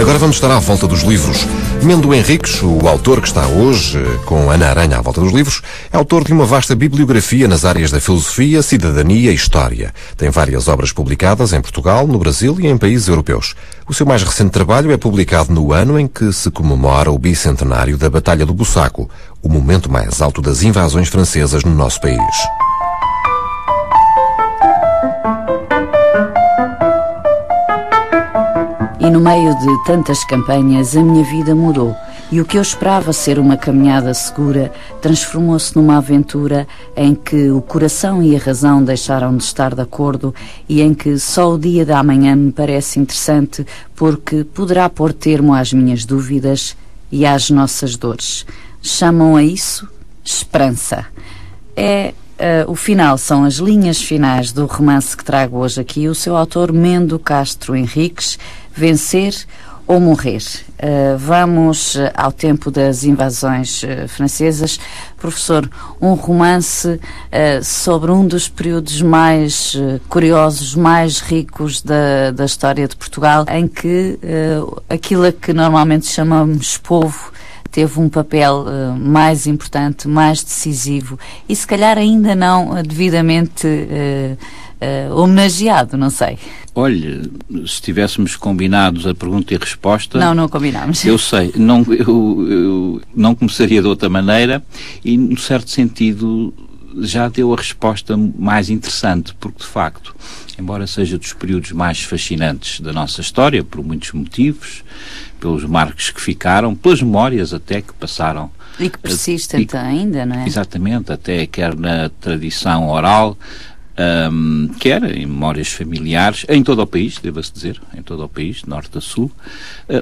Agora vamos estar à volta dos livros. Mendo Henriques, o autor que está hoje com Ana Aranha à volta dos livros, é autor de uma vasta bibliografia nas áreas da filosofia, cidadania e história. Tem várias obras publicadas em Portugal, no Brasil e em países europeus. O seu mais recente trabalho é publicado no ano em que se comemora o bicentenário da Batalha do Bussaco, o momento mais alto das invasões francesas no nosso país. E no meio de tantas campanhas, a minha vida mudou. E o que eu esperava ser uma caminhada segura transformou-se numa aventura em que o coração e a razão deixaram de estar de acordo e em que só o dia da manhã me parece interessante porque poderá pôr termo às minhas dúvidas e às nossas dores. Chamam a isso esperança. O final, são as linhas finais do romance que trago hoje aqui, o seu autor Mendo Castro Henriques, Vencer ou Morrer. Vamos ao tempo das invasões francesas. Professor, um romance sobre um dos períodos mais curiosos, mais ricos da história de Portugal, em que aquilo a que normalmente chamamos povo teve um papel mais importante, mais decisivo e se calhar ainda não devidamente homenageado, não sei. Olha, se tivéssemos combinados a pergunta e a resposta... Não combinámos. Eu sei, eu não começaria de outra maneira e, num certo sentido, já deu a resposta mais interessante, porque, de facto, embora seja dos períodos mais fascinantes da nossa história, por muitos motivos, pelos marcos que ficaram, pelas memórias até que passaram... E que persistem ainda, não é? Exatamente, até quer na tradição oral... quer em memórias familiares, em todo o país, deva-se dizer, em todo o país, de norte a sul.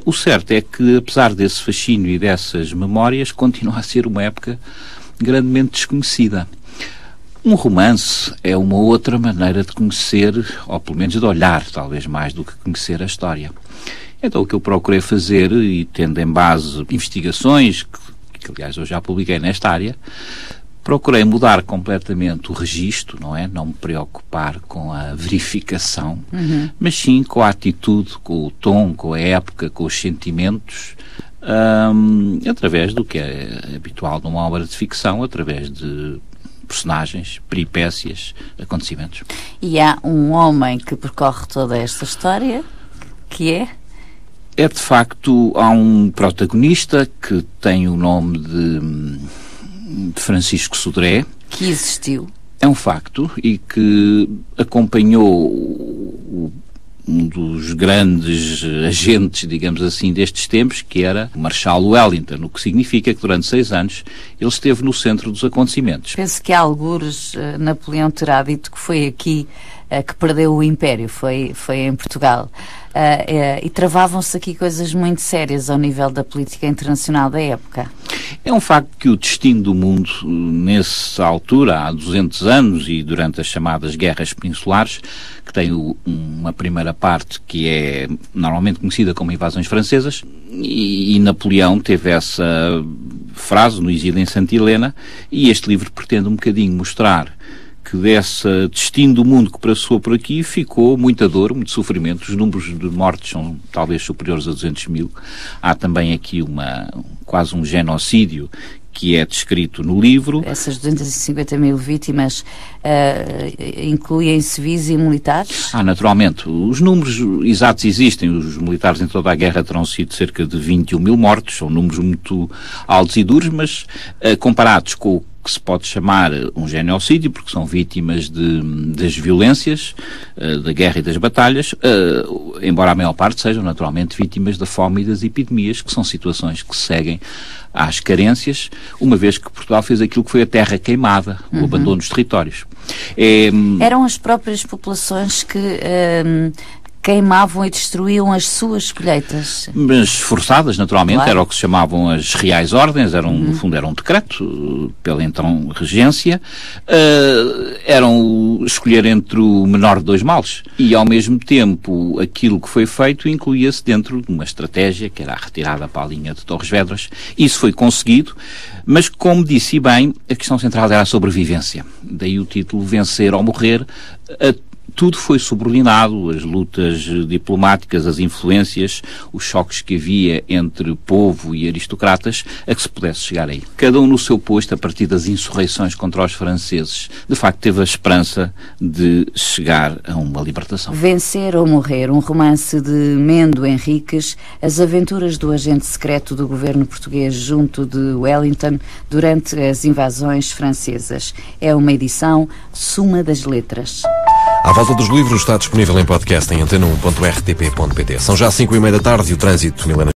O certo é que, apesar desse fascínio e dessas memórias, continua a ser uma época grandemente desconhecida. Um romance é uma outra maneira de conhecer, ou pelo menos de olhar, talvez mais do que conhecer a história. Então o que eu procurei fazer, e tendo em base investigações, que aliás eu já publiquei nesta área, procurei mudar completamente o registro, não é? Não me preocupar com a verificação, mas sim com a atitude, com o tom, com a época, com os sentimentos, através do que é habitual numa obra de ficção, através de personagens, peripécias, acontecimentos. E há um homem que percorre toda esta história, que é? É, de facto, há um protagonista que tem o nome de Francisco Sodré. Que existiu. É um facto e que acompanhou um dos grandes agentes, digamos assim, destes tempos, que era o Marshal Wellington, o que significa que durante 6 anos ele esteve no centro dos acontecimentos. Penso que há algures Napoleão terá dito que foi aqui que perdeu o Império, foi em Portugal. E travavam-se aqui coisas muito sérias ao nível da política internacional da época. É um facto que o destino do mundo, nessa altura, há 200 anos, e durante as chamadas guerras peninsulares, que tem uma primeira parte que é normalmente conhecida como invasões francesas, e Napoleão teve essa frase no exílio em Santa Helena, e este livro pretende um bocadinho mostrar que desse destino do mundo que passou por aqui ficou muita dor, muito sofrimento. Os números de mortes são talvez superiores a 200 mil. Há também aqui quase um genocídio que é descrito no livro. Essas 250 mil vítimas incluem civis e militares? Naturalmente. Os números exatos existem. Os militares em toda a guerra terão sido cerca de 21 mil mortos. São números muito altos e duros, mas comparados com o que se pode chamar um genocídio, porque são vítimas das violências, da guerra e das batalhas, embora a maior parte sejam naturalmente vítimas da fome e das epidemias, que são situações que seguem às carências, uma vez que Portugal fez aquilo que foi a terra queimada, o abandono dos territórios. Eram as próprias populações que queimavam e destruíam as suas colheitas. Mas forçadas, naturalmente, claro. Era o que se chamavam as reais ordens, no fundo era um decreto pela então regência, eram escolher entre o menor de dois males, e ao mesmo tempo aquilo que foi feito incluía-se dentro de uma estratégia que era a retirada para a linha de Torres Vedras. Isso foi conseguido, mas como disse bem, a questão central era a sobrevivência, daí o título Vencer ou Morrer. tudo foi subordinado, as lutas diplomáticas, as influências, os choques que havia entre povo e aristocratas, a que se pudesse chegar aí. Cada um no seu posto, a partir das insurreições contra os franceses, de facto teve a esperança de chegar a uma libertação. Vencer ou Morrer, um romance de Mendo Henriques, as aventuras do agente secreto do governo português junto de Wellington durante as invasões francesas. É uma edição Suma das Letras. À Volta dos Livros está disponível em podcast em antena1.rtp.pt. São já 5:30 da tarde e o trânsito, Milena.